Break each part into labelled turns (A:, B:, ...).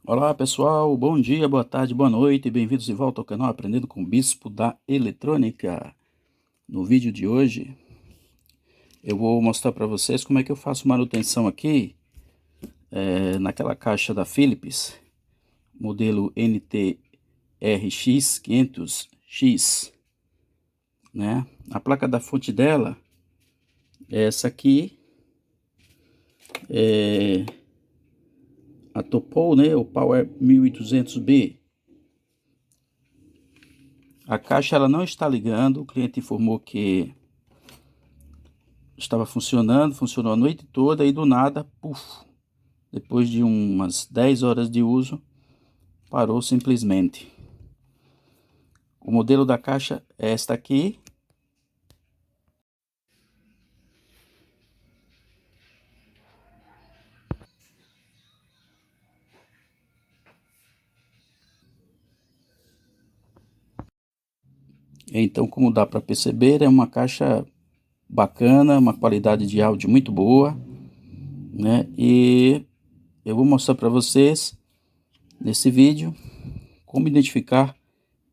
A: Olá pessoal, bom dia, boa tarde, boa noite e bem-vindos de volta ao canal Aprendendo com o Bispo da Eletrônica. No vídeo de hoje eu vou mostrar para vocês como é que eu faço manutenção aqui naquela caixa da Philips, modelo NTRX 500X, né? A placa da fonte dela é essa aqui, a Topol, né? O Power 1200B. A caixa ela não está ligando, o cliente informou que estava funcionando, funcionou a noite toda e do nada, puf, depois de umas 10 horas de uso, parou simplesmente. O modelo da caixa é esta aqui. Então, como dá para perceber, é uma caixa bacana, uma qualidade de áudio muito boa, né? E eu vou mostrar para vocês nesse vídeo como identificar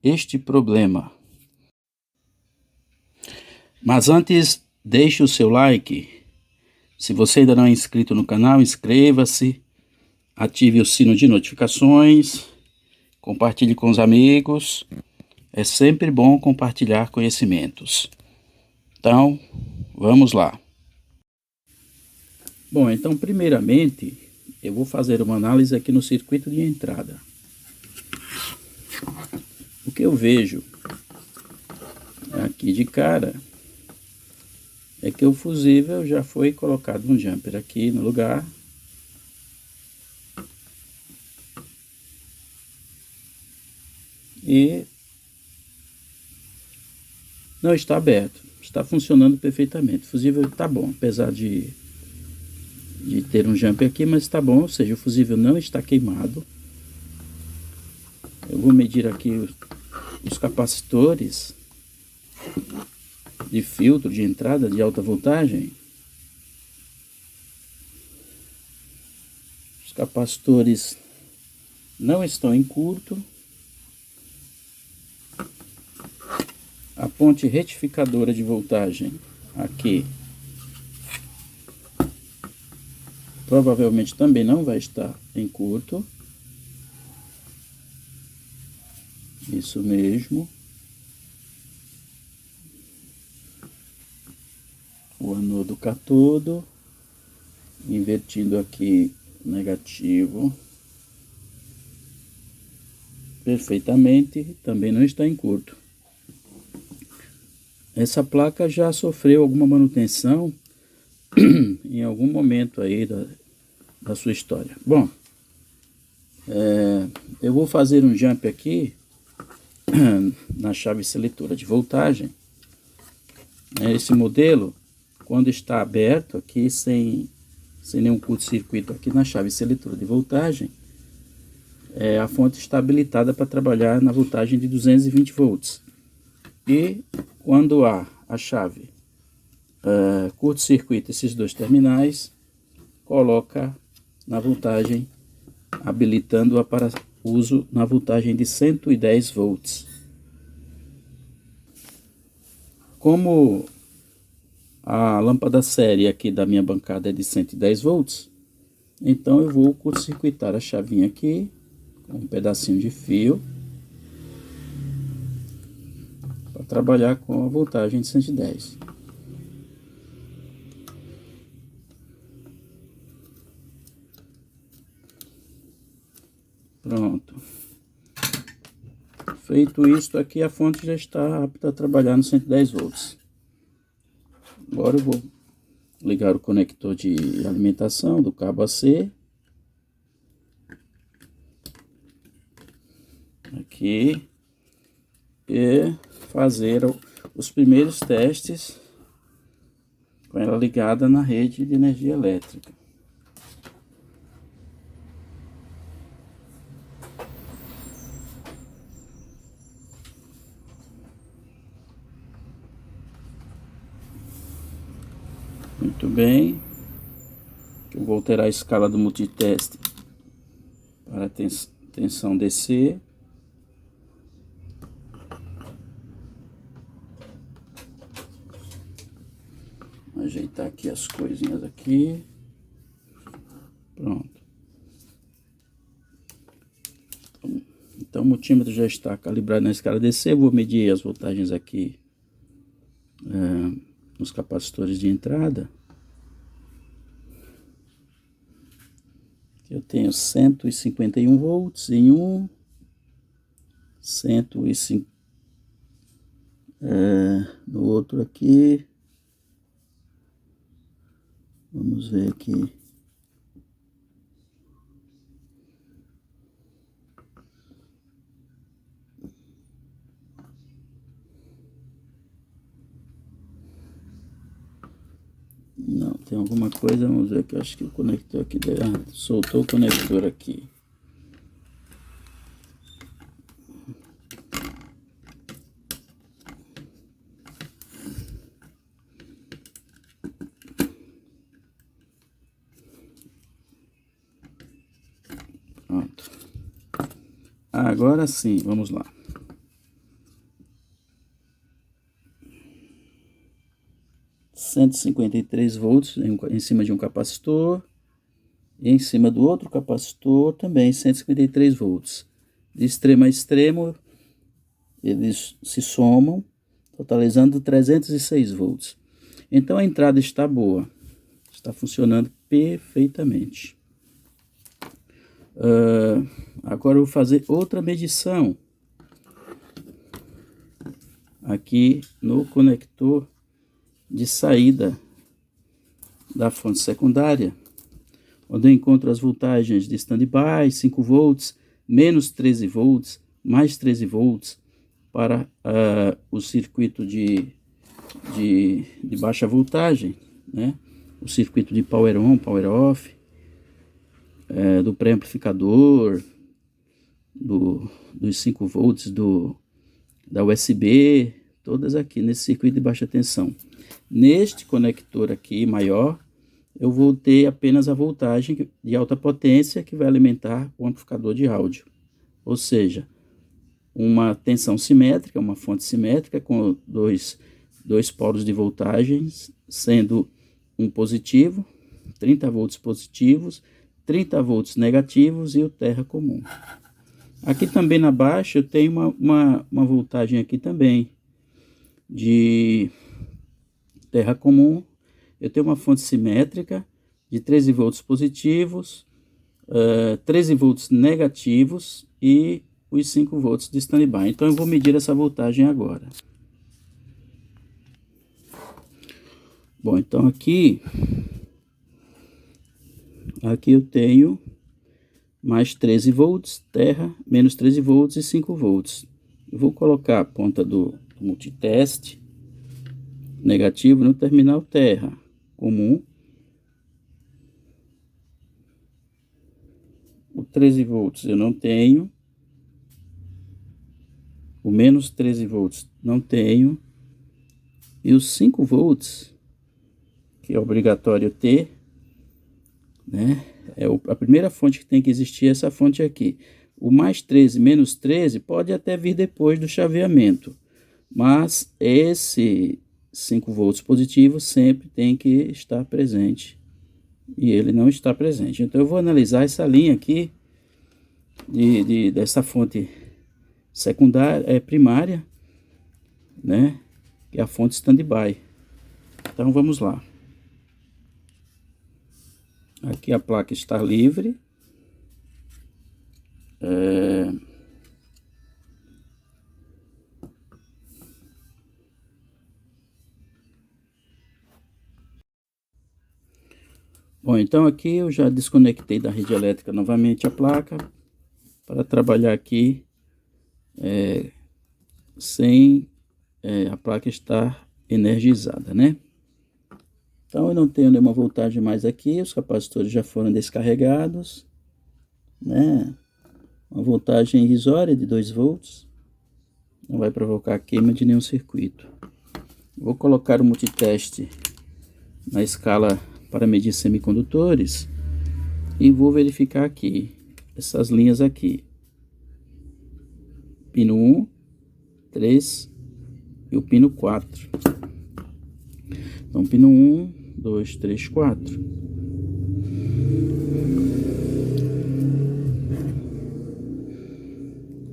A: este problema. Mas antes, deixe o seu like. Se você ainda não é inscrito no canal, inscreva-se, ative o sino de notificações, compartilhe com os amigos. É sempre bom compartilhar conhecimentos. Então, vamos lá. Bom, então primeiramente eu vou fazer uma análise aqui no circuito de entrada. O que eu vejo aqui de cara é que o fusível já foi colocado um jumper aqui no lugar. E não está aberto, está funcionando perfeitamente. O fusível está bom, apesar de ter um jumper aqui, mas está bom, ou seja, o fusível não está queimado. Eu vou medir aqui os capacitores de filtro de entrada de alta voltagem. Os capacitores não estão em curto. A ponte retificadora de voltagem aqui provavelmente também não vai estar em curto. Isso mesmo. O anodo catodo, invertindo aqui negativo. Perfeitamente, também não está em curto. Essa placa já sofreu alguma manutenção em algum momento aí da sua história. Bom, eu vou fazer um jump aqui na chave seletora de voltagem. Esse modelo, quando está aberto aqui, sem nenhum curto-circuito aqui na chave seletora de voltagem, a fonte está habilitada para trabalhar na voltagem de 220 volts. E quando há a chave curto-circuito esses dois terminais, coloca na voltagem, habilitando-a para uso na voltagem de 110 volts. Como a lâmpada série aqui da minha bancada é de 110 volts, então eu vou curto-circuitar a chavinha aqui com um pedacinho de fio para trabalhar com a voltagem de 110. Pronto. Feito isto aqui, a fonte já está apta a trabalhar no 110 volts. Agora eu vou ligar o conector de alimentação do cabo AC. Aqui. E fazer os primeiros testes com ela ligada na rede de energia elétrica. Muito bem. Eu vou alterar a escala do multiteste para a tensão descer. Ajeitar aqui as coisinhas aqui. Pronto. Então o multímetro já está calibrado na escala DC. Eu vou medir as voltagens aqui nos capacitores de entrada. Eu tenho 151 volts em um, 105 no outro aqui. Vamos ver aqui. Não, tem alguma coisa, vamos ver aqui. Eu acho que o conector aqui soltou o conector aqui. Pronto. Agora sim, vamos lá. V em cima de um capacitor, e em cima do outro capacitor também 153 volts. De extremo a extremo, eles se somam, totalizando 306 volts. Então a entrada está boa, está funcionando perfeitamente. Agora eu vou fazer outra medição aqui no conector de saída da fonte secundária, onde eu encontro as voltagens de standby, 5 volts, menos 13 volts, mais 13 volts para o circuito de baixa voltagem, né? O circuito de power on, power off, do pré-amplificador, dos 5 volts da USB, todas aqui nesse circuito de baixa tensão. Neste conector aqui maior, eu vou ter apenas a voltagem de alta potência que vai alimentar o amplificador de áudio. Ou seja, uma tensão simétrica, uma fonte simétrica com dois polos de voltagens, sendo um positivo, 30 volts positivos, 30 volts negativos e o terra comum. Aqui também na baixa eu tenho uma voltagem aqui também de terra comum. Eu tenho uma fonte simétrica de 13 volts positivos, 13 volts negativos e os 5 volts de standby. Então eu vou medir essa voltagem agora. Bom, então aqui eu tenho mais 13 volts, terra, menos 13 volts e 5 volts. Eu vou colocar a ponta do multiteste negativo no terminal terra comum. O 13 volts eu não tenho. O menos 13 volts não tenho. E os 5 volts, que é obrigatório ter, né? A primeira fonte que tem que existir é essa fonte aqui. O mais 13, menos 13 pode até vir depois do chaveamento. Mas esse 5 volts positivo sempre tem que estar presente. E ele não está presente. Então eu vou analisar essa linha aqui dessa fonte secundária, primária, né? Que é a fonte standby. Então vamos lá. Aqui a placa está livre. Bom, então aqui eu já desconectei da rede elétrica novamente a placa para trabalhar aqui sem a placa estar energizada, né? Então eu não tenho nenhuma voltagem mais aqui, os capacitores já foram descarregados, né? Uma voltagem irrisória de 2 volts, não vai provocar queima de nenhum circuito. Vou colocar o multiteste na escala para medir semicondutores e vou verificar aqui. essas linhas aqui. Pino 1, 3 e o pino 4. Então, pino 1, 2, 3, 4.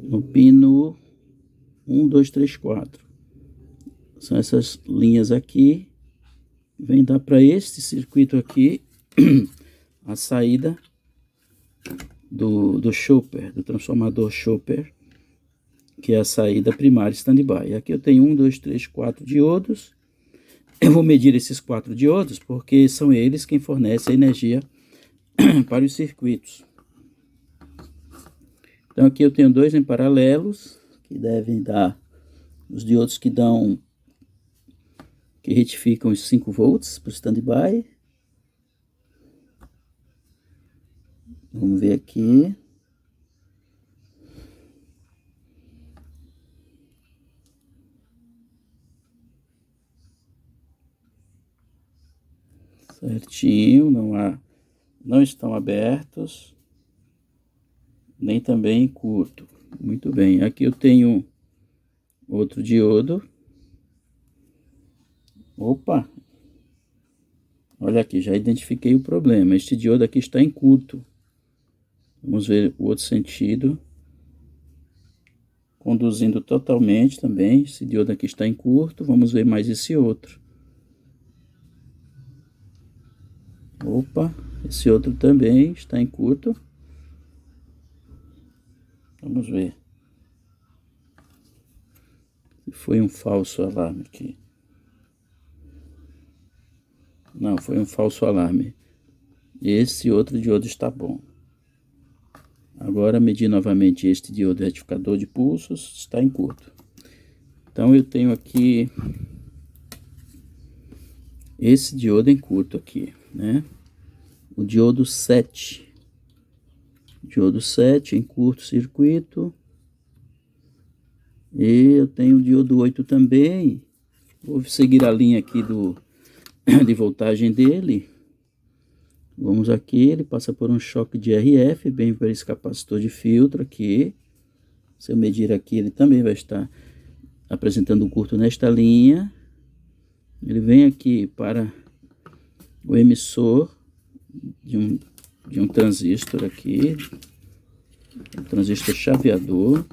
A: No pino 1, 2, 3, 4. São essas linhas aqui. Vem dar para este circuito aqui a saída do chopper, do transformador chopper, que é a saída primária standby. Aqui eu tenho 1, 2, 3, 4 diodos. Eu vou medir esses 4 diodos porque são eles quem fornecem a energia para os circuitos. Então aqui eu tenho 2 em paralelos, que devem dar os diodos que retificam os 5 volts para o standby. Vamos ver aqui. Certinho, não estão abertos, nem também curto. Muito bem, aqui eu tenho outro diodo. Opa! Olha aqui, já identifiquei o problema. Este diodo aqui está em curto. Vamos ver o outro sentido. Conduzindo totalmente também. Esse diodo aqui está em curto. Vamos ver mais esse outro. Opa, esse outro também está em curto. Vamos ver. Se foi um falso alarme aqui. Não, foi um falso alarme. Esse outro diodo está bom. Agora medir novamente este diodo retificador de pulsos, está em curto. Então eu tenho aqui esse diodo em curto aqui, né? O diodo 7. Diodo 7 em curto circuito. E eu tenho o diodo 8 também. Vou seguir a linha aqui de voltagem dele. Vamos aqui, ele passa por um choque de RF, bem para esse capacitor de filtro aqui. Se eu medir aqui, ele também vai estar apresentando um curto nesta linha. Ele vem aqui para o emissor de um transistor aqui, um transistor chaveador.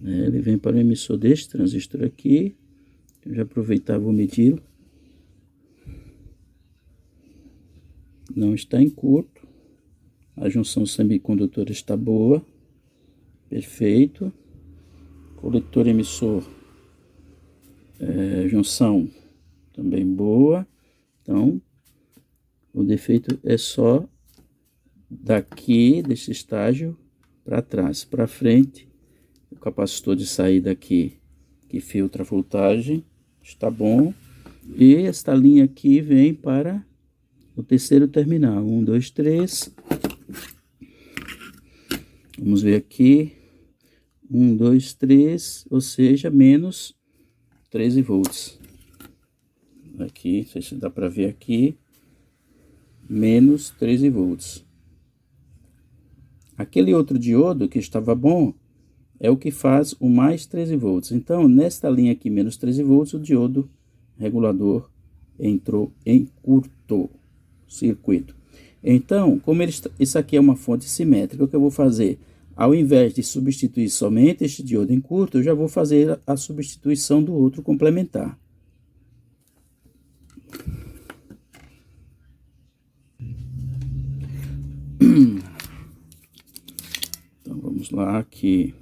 A: Ele vem para o emissor deste transistor aqui. Eu já aproveitar, vou medi-lo. Não está em curto. A junção semicondutora está boa. Perfeito. Coletor emissor, junção também boa. Então, o defeito é só daqui, desse estágio, para trás. Para frente, o capacitor de saída aqui, que filtra a voltagem, está bom. E esta linha aqui vem para o terceiro terminal. 1, 2, 3. Vamos ver aqui. 1, 2, 3, ou seja, menos 13 volts. Aqui, não sei se dá para ver aqui. Menos 13 volts. Aquele outro diodo que estava bom é o que faz o mais 13 volts. Então, nesta linha aqui, menos 13 volts, o diodo regulador entrou em curto circuito. Então, como isso aqui é uma fonte simétrica, o que eu vou fazer? Ao invés de substituir somente este diodo em curto, eu já vou fazer a substituição do outro complementar. Então, vamos lá aqui.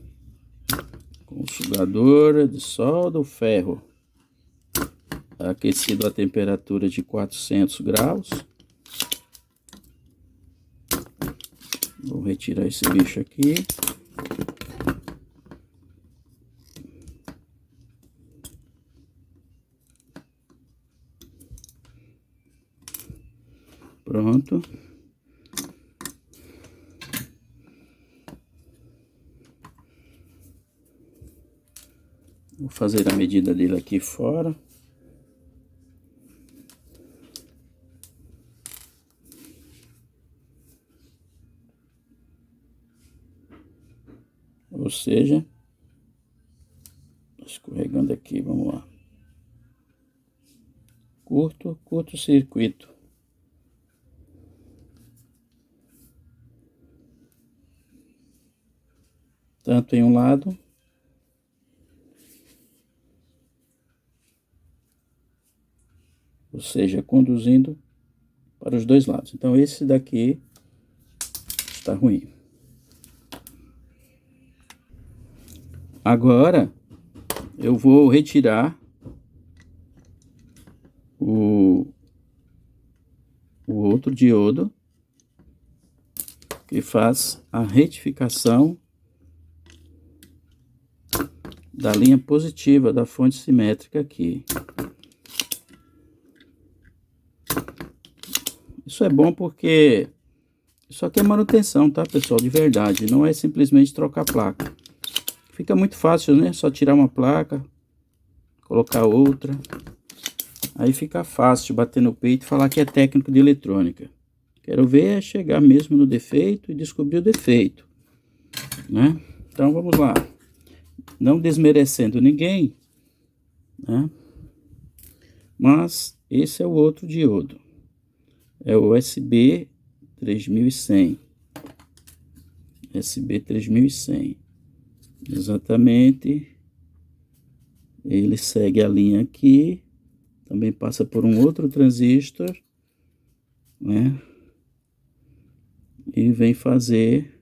A: Com sugadora de solda, o ferro aquecido a temperatura de 400 graus. Vou retirar esse bicho aqui. Pronto. Vou fazer a medida dele aqui fora. ou seja, escorregando aqui, vamos lá. Curto o circuito. Tanto em um lado, ou seja, conduzindo para os dois lados. Então esse daqui está ruim. Agora eu vou retirar o outro diodo que faz a retificação da linha positiva da fonte simétrica aqui. Isso é bom porque isso aqui é manutenção, tá, pessoal? De verdade, não é simplesmente trocar a placa. Fica muito fácil, né? Só tirar uma placa, colocar outra. Aí fica fácil bater no peito e falar que é técnico de eletrônica. Quero ver é chegar mesmo no defeito e descobrir o defeito, né? Então vamos lá. Não desmerecendo ninguém, né? Mas esse é o outro diodo. É o USB 3100. USB 3100. Exatamente. Ele segue a linha aqui. Também passa por um outro transistor, né? E vem fazer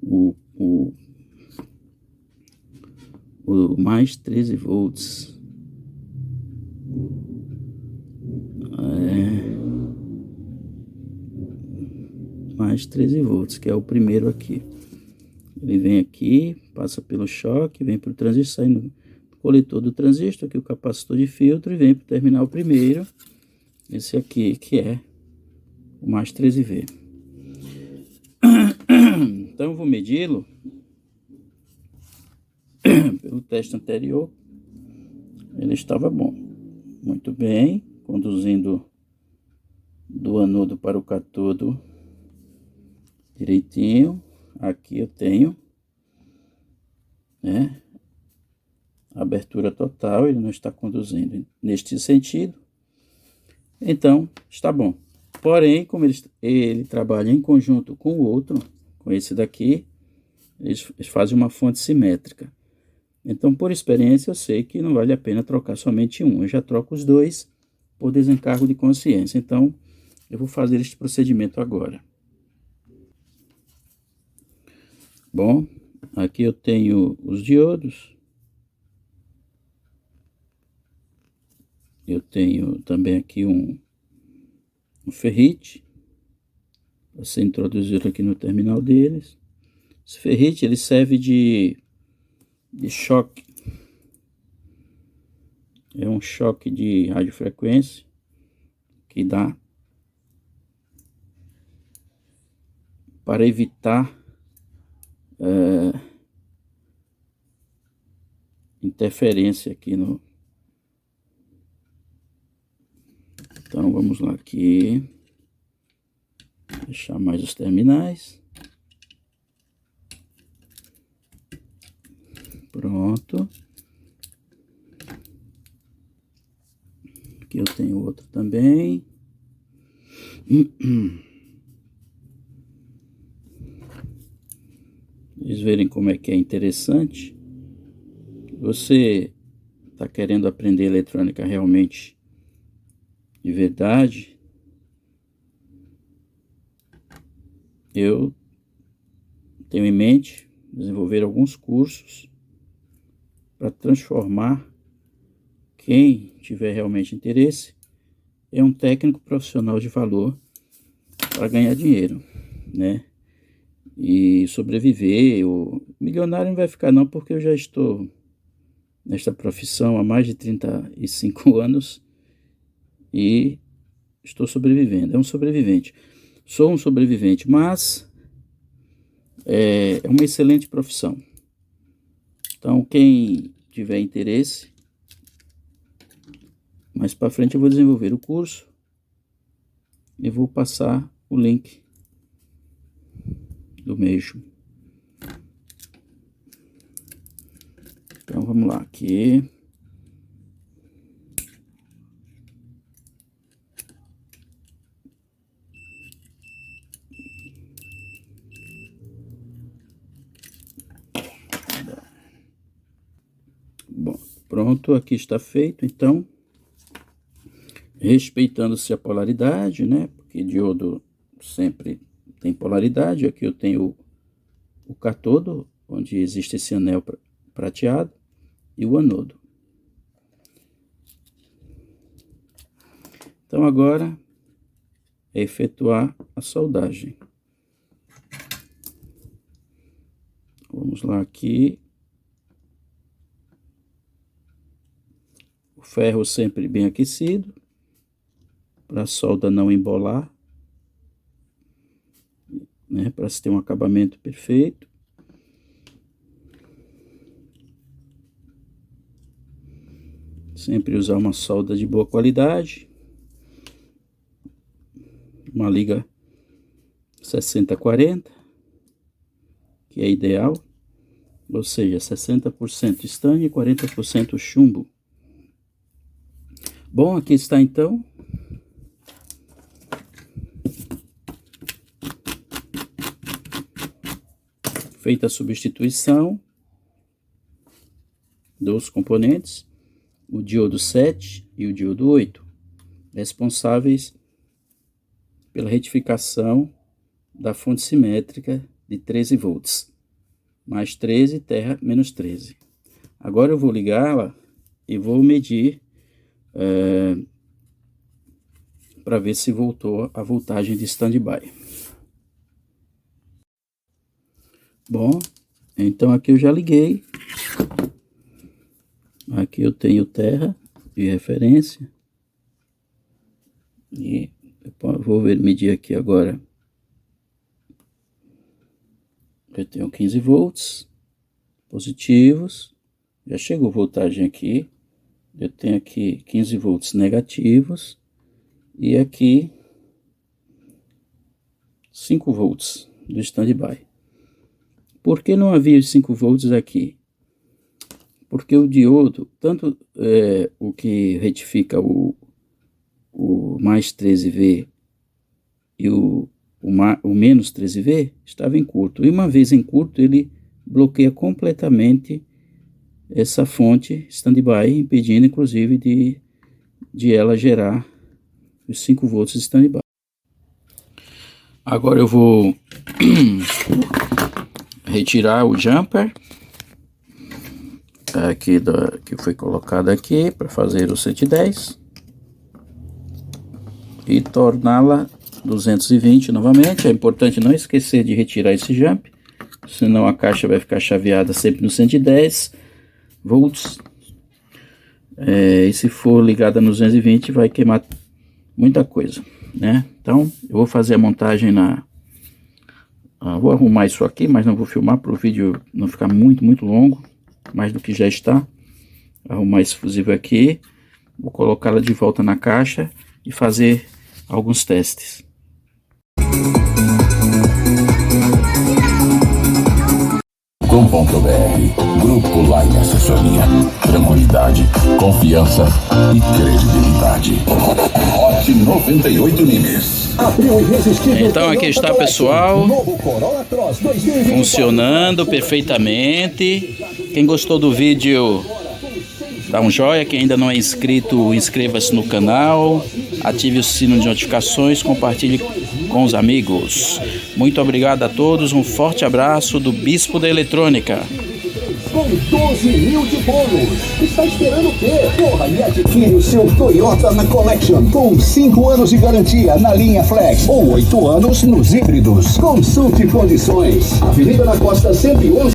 A: o mais 13 volts. Mais 13 volts, que é o primeiro aqui. Ele vem aqui, passa pelo choque, vem para o transistor, sai no coletor do transistor, aqui o capacitor de filtro, e vem para o terminal primeiro, esse aqui, que é o mais 13V. Então eu vou medi-lo pelo teste anterior. Ele estava bom, muito bem, conduzindo do anodo para o cátodo direitinho. Aqui eu tenho, né, abertura total, ele não está conduzindo neste sentido, então está bom. Porém, como ele trabalha em conjunto com o outro, com esse daqui, eles fazem uma fonte simétrica. Então, por experiência, eu sei que não vale a pena trocar somente um. Eu já troco os dois por desencargo de consciência. Então, eu vou fazer este procedimento agora. Bom, aqui eu tenho os diodos. Eu tenho também aqui um ferrite. Você introduzir aqui no terminal deles. Esse ferrite ele serve de choque. É um choque de radiofrequência que dá para evitar interferência aqui no... Então vamos lá aqui, fechar mais os terminais. Pronto. Aqui eu tenho outro também. Vocês verem como é que é interessante. Você está querendo aprender eletrônica realmente de verdade, eu tenho em mente desenvolver alguns cursos para transformar quem tiver realmente interesse em um técnico profissional de valor para ganhar dinheiro, né? E sobreviver. O milionário não vai ficar não, porque eu já estou nesta profissão há mais de 35 anos e estou sobrevivendo. É um sobrevivente. Sou um sobrevivente, mas é uma excelente profissão. Então, quem tiver interesse, mais para frente eu vou desenvolver o curso e vou passar o link do meio. Então vamos lá, aqui. Bom, pronto, aqui está feito. Então, respeitando-se a polaridade, né? Porque diodo sempre tem polaridade. Aqui eu tenho o cátodo, onde existe esse anel prateado, e o anodo. Então agora é efetuar a soldagem. Vamos lá aqui. O ferro sempre bem aquecido, para a solda não embolar, né, para se ter um acabamento perfeito. Sempre usar uma solda de boa qualidade, uma liga 60-40, que é ideal, ou seja, 60% estanho e 40% chumbo. Bom, aqui está então. Feita a substituição dos componentes, o diodo 7 e o diodo 8, responsáveis pela retificação da fonte simétrica de 13 volts, mais 13 terra menos 13. Agora eu vou ligá-la e vou medir para ver se voltou a voltagem de standby. Bom, então aqui eu já liguei. Aqui eu tenho terra de referência. E eu vou medir aqui agora. Eu tenho 15 volts positivos. Já chegou voltagem aqui. Eu tenho aqui 15 volts negativos. E aqui 5 volts do standby. Por que não havia os 5 volts aqui? Porque o diodo, tanto o que retifica o mais 13V e o menos 13V, estava em curto. E uma vez em curto, ele bloqueia completamente essa fonte standby, impedindo inclusive de ela gerar os 5 volts de standby. Agora eu vou retirar o jumper aqui que foi colocado aqui para fazer o 110 e torná-la 220 novamente. É importante não esquecer de retirar esse jump, senão a caixa vai ficar chaveada sempre no 110 volts. E se for ligada no 220 vai queimar muita coisa, né? Então eu vou fazer a montagem vou arrumar isso aqui, mas não vou filmar para o vídeo não ficar muito longo, mais do que já está. Arrumar esse fusível aqui, vou colocá-la de volta na caixa e fazer alguns testes.
B: .com.br Grupo Line Assessoria. Tranquilidade, confiança e credibilidade. Hot 98 Nimes.
A: Então aqui está, pessoal, funcionando perfeitamente. Quem gostou do vídeo, dá um joinha. Quem ainda não é inscrito, inscreva-se no canal, ative o sino de notificações, compartilhe com os amigos. Muito obrigado a todos, um forte abraço do Bispo da Eletrônica.
C: Com 12 mil de bônus. Está esperando o quê? Corra e adquire o seu Toyota na Collection com 5 anos de garantia na linha Flex ou 8 anos nos híbridos. Consulte condições. Avenida da Costa 111.